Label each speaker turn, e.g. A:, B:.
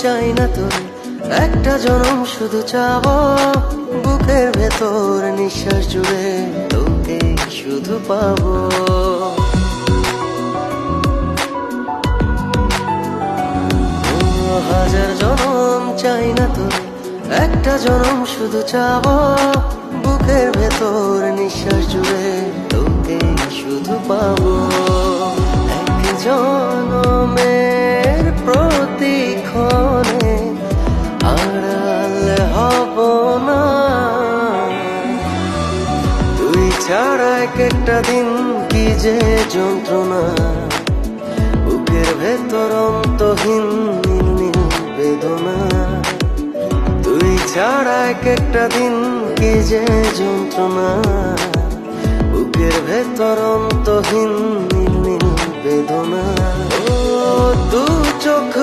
A: চাই না তোর, একটা জনম শুধু চাবো, বুকের ভেতর নিঃশ্বাস জুড়ে তোকে শুধু পাবো। হাজার জনম চাই না তোর, একটা জনম শুধু চাবো, বুকের ভেতর নিঃশ্বাস জুড়ে তোকে শুধু পাবো। এক জনমের প্রতিক্ষণে আড়াল হব না, তুই ছাড়া এক একটা দিন কি যে যন্ত্রণা, বুকের ভেতর অন্তহীন নীল বেদনা, তুই ছাড়া এক একটা দিন কি যে যন্ত্রণা, বুকের ভেতর অন্তহীন নীল বেদনা। ও দু চোখ